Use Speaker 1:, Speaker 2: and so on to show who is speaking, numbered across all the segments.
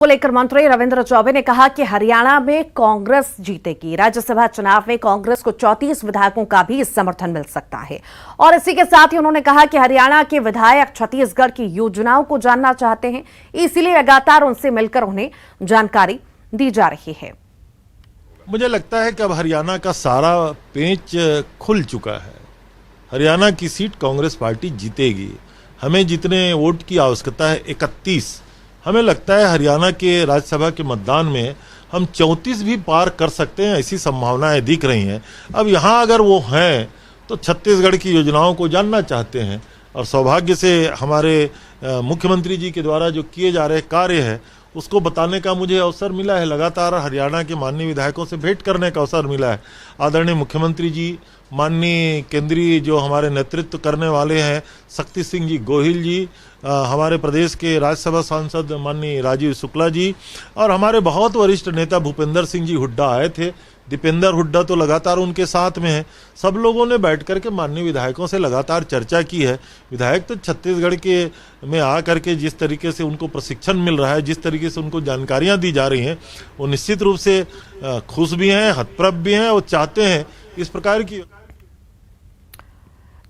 Speaker 1: को लेकर मंत्री रविंद्र चौबे ने कहा कि हरियाणा में कांग्रेस जीतेगी। राज्यसभा चुनाव में कांग्रेस को 34 विधायकों का भी समर्थन मिल सकता है। और इसी के साथ ही उन्होंने कहा कि हरियाणा के विधायक छत्तीसगढ़ की योजनाओं को जानना चाहते हैं, इसलिए लगातार उनसे मिलकर उन्हें जानकारी दी जा रही है।
Speaker 2: मुझे लगता है कि अब हरियाणा का सारा पेंच खुल चुका है। हरियाणा की सीट कांग्रेस पार्टी जीतेगी। हमें जितने वोट की आवश्यकता है 31, हमें लगता है हरियाणा के राज्यसभा के मतदान में हम 34 भी पार कर सकते हैं, ऐसी संभावनाएं दिख रही हैं। अब यहाँ अगर वो हैं तो छत्तीसगढ़ की योजनाओं को जानना चाहते हैं और सौभाग्य से हमारे मुख्यमंत्री जी के द्वारा जो किए जा रहे कार्य है उसको बताने का मुझे अवसर मिला है। लगातार हरियाणा के माननीय विधायकों से भेंट करने का अवसर मिला है। आदरणीय मुख्यमंत्री जी, माननीय केंद्रीय जो हमारे नेतृत्व करने वाले हैं शक्ति सिंह जी गोहिल जी, हमारे प्रदेश के राज्यसभा सांसद माननीय राजीव शुक्ला जी और हमारे बहुत वरिष्ठ नेता भूपेंद्र सिंह जी हुड्डा आए थे। दीपेंद्र हुड्डा तो लगातार उनके साथ में है। सब लोगों ने बैठ कर के माननीय विधायकों से लगातार चर्चा की है। विधायक तो छत्तीसगढ़ के में आकर के जिस तरीके से उनको प्रशिक्षण मिल रहा है, जिस तरीके से उनको जानकारियां दी जा रही हैं, वो निश्चित रूप से खुश भी हैं, हतप्रभ भी हैं और चाहते हैं इस प्रकार की।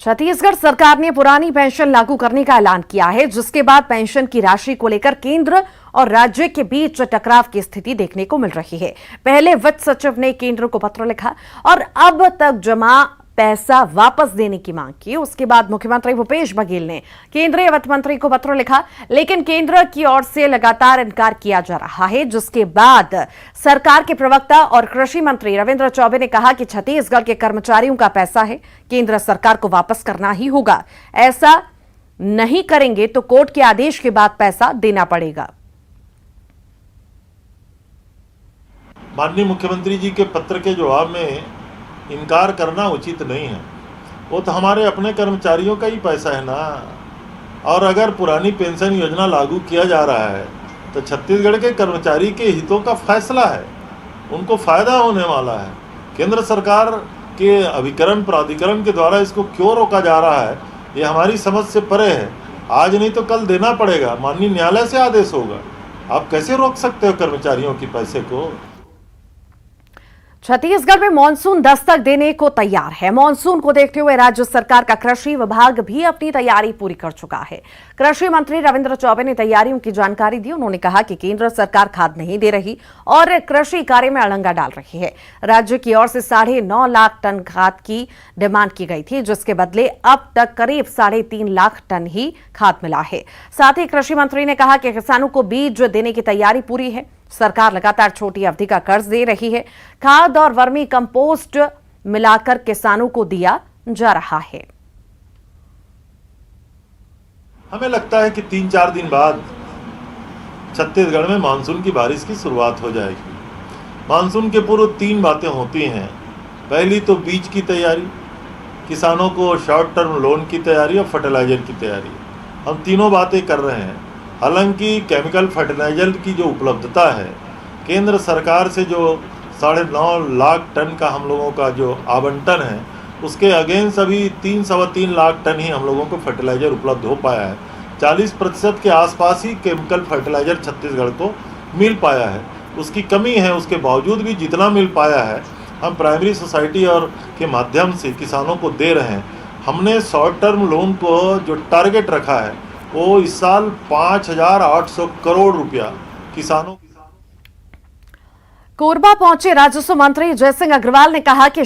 Speaker 1: छत्तीसगढ़ सरकार ने पुरानी पेंशन लागू करने का ऐलान किया है, जिसके बाद पेंशन की राशि को लेकर केंद्र और राज्य के बीच टकराव की स्थिति देखने को मिल रही है। पहले वित्त सचिव ने केंद्र को पत्र लिखा और अब तक जमा पैसा वापस देने की मांग की। उसके बाद मुख्यमंत्री भूपेश बघेल ने केंद्रीय वित्त मंत्री को पत्र लिखा, लेकिन केंद्र की ओर से लगातार इनकार किया जा रहा है। जिसके बाद सरकार के प्रवक्ता और कृषि मंत्री रविंद्र चौबे ने कहा कि छत्तीसगढ़ के कर्मचारियों का पैसा है, केंद्र सरकार को वापस करना ही होगा। ऐसा नहीं करेंगे तो कोर्ट के आदेश के बाद पैसा देना पड़ेगा।
Speaker 2: माननीय मुख्यमंत्री जी के पत्र के जवाब में इनकार करना उचित नहीं है। वो तो हमारे अपने कर्मचारियों का ही पैसा है ना। और अगर पुरानी पेंशन योजना लागू किया जा रहा है तो छत्तीसगढ़ के कर्मचारी के हितों का फैसला है, उनको फायदा होने वाला है। केंद्र सरकार के अभिकरण प्राधिकरण के द्वारा इसको क्यों रोका जा रहा है, ये हमारी समझ से परे है। आज नहीं तो कल देना पड़ेगा, माननीय न्यायालय से आदेश होगा। आप कैसे रोक सकते हो कर्मचारियों के पैसे को।
Speaker 1: छत्तीसगढ़ में मानसून दस्तक देने को तैयार है। मानसून को देखते हुए राज्य सरकार का कृषि विभाग भी अपनी तैयारी पूरी कर चुका है। कृषि मंत्री रविंद्र चौबे ने तैयारियों की जानकारी दी। उन्होंने कहा कि केंद्र सरकार खाद नहीं दे रही और कृषि कार्य में अड़ंगा डाल रही है। राज्य की ओर से 9.5 लाख टन खाद की डिमांड की गई थी, जिसके बदले अब तक करीब 3.5 लाख टन ही खाद मिला है। साथ ही कृषि मंत्री ने कहा कि किसानों को बीज देने की तैयारी पूरी है। सरकार लगातार छोटी अवधि का कर्ज दे रही है। खाद और वर्मी कंपोस्ट मिलाकर किसानों को दिया जा रहा है।
Speaker 2: हमें लगता है कि 3-4 दिन बाद छत्तीसगढ़ में मानसून की बारिश की शुरुआत हो जाएगी। मानसून के पूर्व 3 बातें होती हैं। पहली तो बीज की तैयारी, किसानों को शॉर्ट टर्म लोन की तैयारी और फर्टिलाइजर की तैयारी। हम तीनों बातें कर रहे हैं। हालांकि केमिकल फर्टिलाइजर की जो उपलब्धता है, केंद्र सरकार से जो 9.5 लाख टन का हम लोगों का जो आवंटन है, उसके अगेंस्ट अभी 3-3.25 लाख टन ही हम लोगों को फर्टिलाइजर उपलब्ध हो पाया है। 40% के आसपास ही केमिकल फर्टिलाइजर छत्तीसगढ़ को मिल पाया है। उसकी कमी है, उसके बावजूद भी जितना मिल पाया है हम प्राइमरी सोसाइटी और के माध्यम से किसानों को दे रहे हैं। हमने शॉर्ट टर्म लोन को जो टारगेट रखा है वो इस साल 5,800 करोड़ रुपया किसानों।
Speaker 1: कोरबा पहुंचे राजस्व मंत्री जयसिंह अग्रवाल ने कहा कि